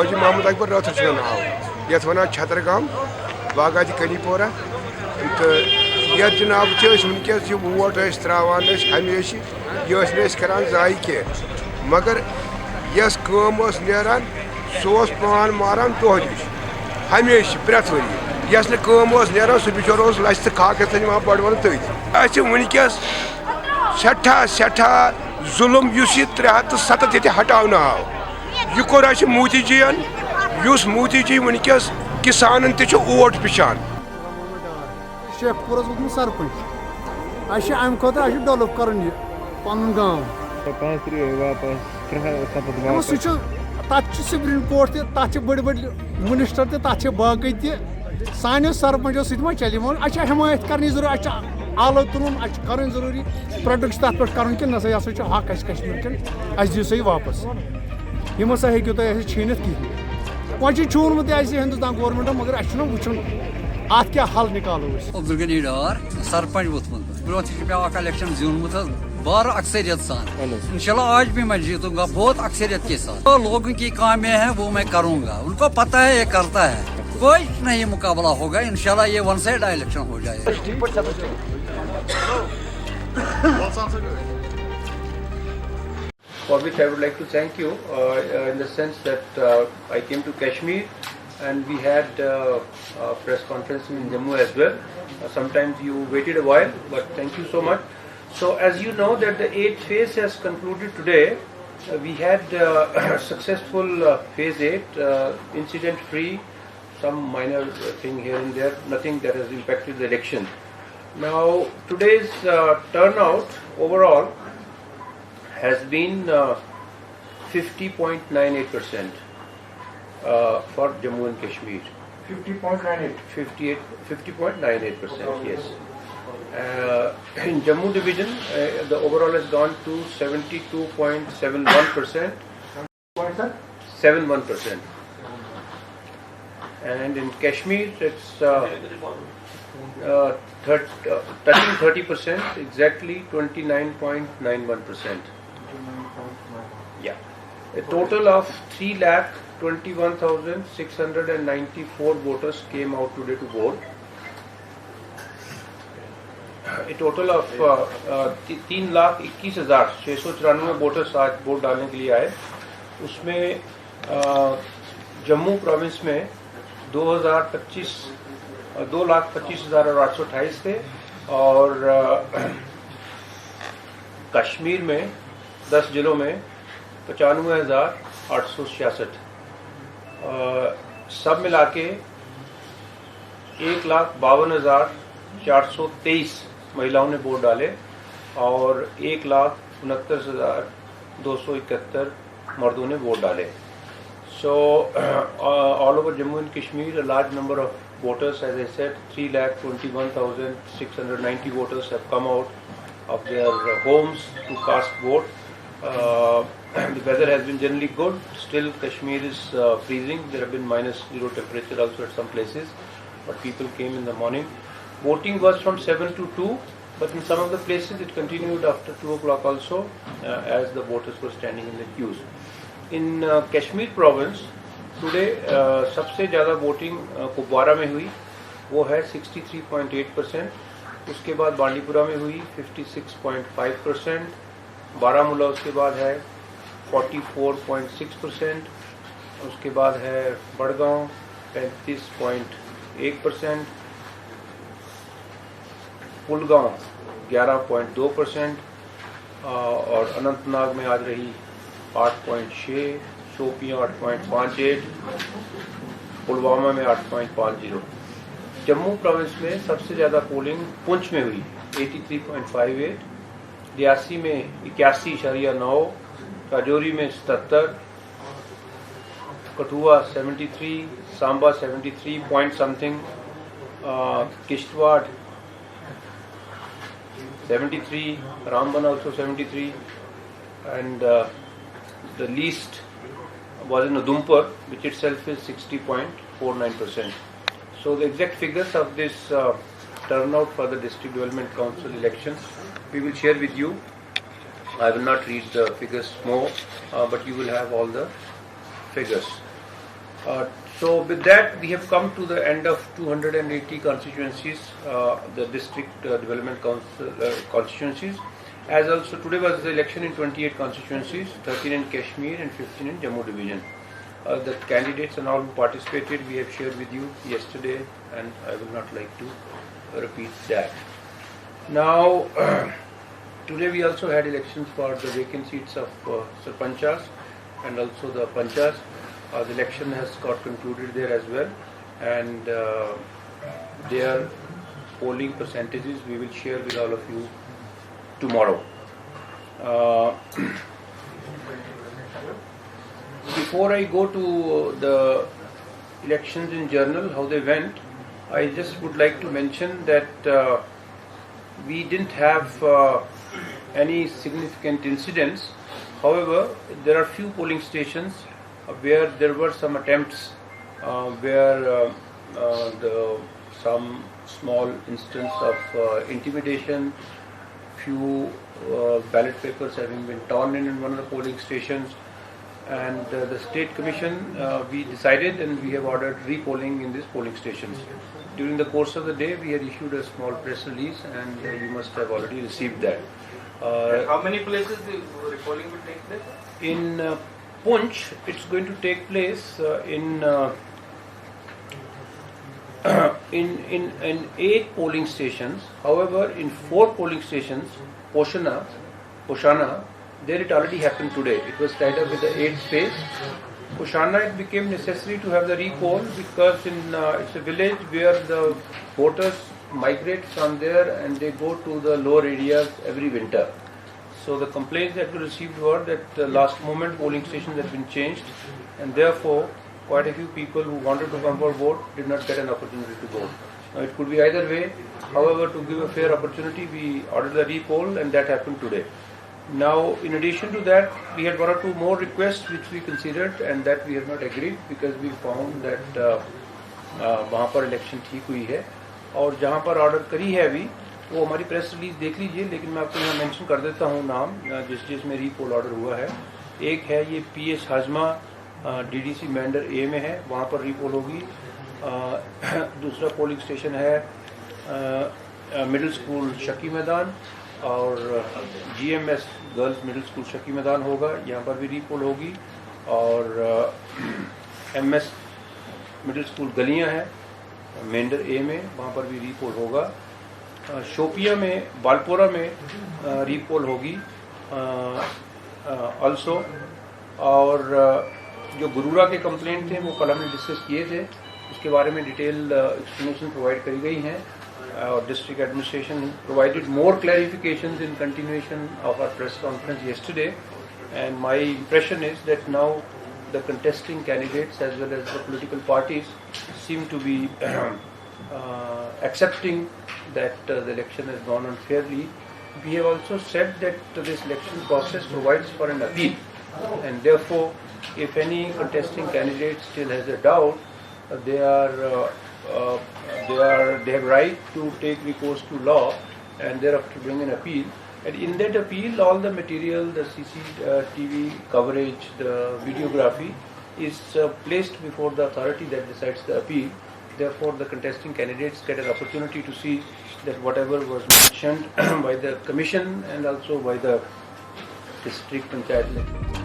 Haji Mahmoud Akbar Rathushan naw yat wana Chhatargam Bagati Kanipora to yat janab chis unkes ye vot is trawan is hameshi ye is karan zai ke magar yes kam was neran sos pan maran tohdish hameshi prathwari yes ne kam was neran su bichoros last khak tani ma padwan tøy achu unkes seta zulum yusi 307 yete hatavna aw ये core Modi ji use Modi ji वनकस किसान vote पिछान Shekhpur वोतमुत sarpanch अम खुद develop कर पन गाँव तथ supreme court तथ बड़ बड़ मिनिस्टर तथ बाकी सान सरपंचों सत्मा चल हमायत कर जरूरी आलो तुन कर जरूरी प्रोटेक्ट तथ पे कर नसा यह हक कश्मीर कन दिव सा वापस यम हसा हेकु तुम छीनित कहें वह छूनमुत हिंदुस्तान गवर्नमेंट मगर वुचन अत क्या हल निकालो अब्दुल गनी डार सरपंच वोतमुत ब्रोह पे इलेक्शन जीनमुत बार अक्सरियत सान इंशाल्लाह आज भी मैं जीतूंगा बहुत अक्सरियत के साथ। तो लोगों की कामें हैं वो मैं करूंगा, उनको पता है ये करता है, कोई नहीं मुकाबला होगा इंशाल्लाह। ये वन साइड इलेक्शन हो जाएगा। For which I would like to thank you in the sense that I came to Kashmir and we had a press conference in Jammu as well. Sometimes you waited a while, but thank you so much. So as you know that the 8th phase has concluded today, we had successful phase 8, incident free, some minor thing here and there, nothing that has impacted the election. Now today's turnout overall has been 50.98% for Jammu and Kashmir. 50.98. 50.98%, yes. In Jammu division, the overall has gone to 72.71%. 71%. And in Kashmir, it's touching 30%, exactly 29.91%. Yeah. A total of 3,21,694 voters came out today to vote. A total of 3,21,694 voters आज vote डालने के लिए आए। उसमें Jammu province में 2,25,828 थे और कश्मीर में 10 जिलों में 95,866। सब मिला के 1,52,423 महिलाओं ने वोट डाले और 1,69,271 मर्दों ने वोट डाले। So all over Jammu and Kashmir, a large number of voters, as I said, 3,21,690 voters have come out of their homes to cast vote. The weather has been generally good. Still, Kashmir is freezing. There have been -0 temperature also at some places, but people came in the morning. Voting was from 7 to 2, but in some of the places it continued after 2 o'clock also, as the voters were standing in the queues. In Kashmir province, today सबसे ज़्यादा voting Kupwara में हुई, वो है 63.8%. उसके बाद बांडीपुरा में हुई 56.5%. बारामूला उसके बाद है 44.6%. उसके बाद है बड़गांव 35.1%. पुलगांव 11.2% और अनंतनाग में आज रही 8.6, शोपियां 8.58, पुलवामा में 8.50। जम्मू प्रोविंस में सबसे ज़्यादा पोलिंग पुंछ में हुई 83.58, रियासी में 81.9, राजौरी में 77, Kathua 73, Samba 73 point something, Kishtwar 73, Ramban also 73, and the least was in Udhampur, which itself is 60.49%. So the exact figures of this turnout for the District Development Council elections we will share with you. I will not read the figures more, but you will have all the figures. So with that, we have come to the end of 280 constituencies, the district development council constituencies. As also today was the election in 28 constituencies, 13 in Kashmir and 15 in Jammu division. The candidates and all who participated, we have shared with you yesterday, and I will not like to repeat that. Now, today we also had elections for the vacant seats of Sarpanchas and also the Panchas. The election has got concluded there as well, and their polling percentages we will share with all of you tomorrow. Before I go to the elections in general, how they went, I just would like to mention that we didn't have any significant incidents. However, there are few polling stations where there were some attempts where some small instance of intimidation, few ballot papers having been torn in one of the polling stations, and the state commission we decided and we have ordered repolling in these polling stations. During the course of the day, we had issued a small press release, and you must have already received that. How many places the repolling will take place? In Punch, it's going to take place in 8 polling stations. However, in 4 polling stations, Poshana, there it already happened today. It was tied up with the 8th phase. Poshana, it became necessary to have the repoll because it's a village where the voters migrate from there and they go to the lower areas every winter. So the complaints that we received were that the last moment polling stations had been changed, and therefore quite a few people who wanted to come for vote did not get an opportunity to vote. Now it could be either way. However, to give a fair opportunity, we ordered the repoll, and that happened today. Now, in addition to that, we had 1 or 2 more requests which we considered and that we have not agreed because we found that वहाँ पर election ठीक हुई है, और जहाँ पर order करी है अभी वो हमारी प्रेस रिलीज देख लीजिए, लेकिन मैं आपको यहाँ मेंशन कर देता हूँ नाम जिसमें रीपोल ऑर्डर हुआ है. एक है ये PS हाजमा DDC मैंडर A में है, वहाँ पर रीपोल होगी. दूसरा पोलिंग स्टेशन है मिडिल स्कूल शकी मैदान, और GMS girls middle school shaky मैदान होगा, यहाँ पर भी रीपोल होगी. और MS मिडिल स्कूल गलियाँ हैं मेंडर A में, वहाँ पर भी रीपोल होगा. शोपिया में बालपोरा में रीपोल होगी ऑल्सो. और जो गुरुरा के कंप्लेंट थे वो कल हमने डिस्कस किए थे, उसके बारे में डिटेल एक्सप्लेनेशन प्रोवाइड करी गई हैं. और district administration provided more clarifications in continuation of our press conference yesterday, and my impression is that now the contesting candidates as well as the political parties seem to be accepting that the election has gone on fairly. We have also said that this election process provides for an appeal, and therefore if any contesting candidate still has a doubt, they have right to take recourse to law and thereafter bring an appeal. And in that appeal, all the material, the CCTV coverage, the videography is placed before the authority that decides the appeal. Therefore, the contesting candidates get an opportunity to see that whatever was mentioned by the commission and also by the district panchayat elections.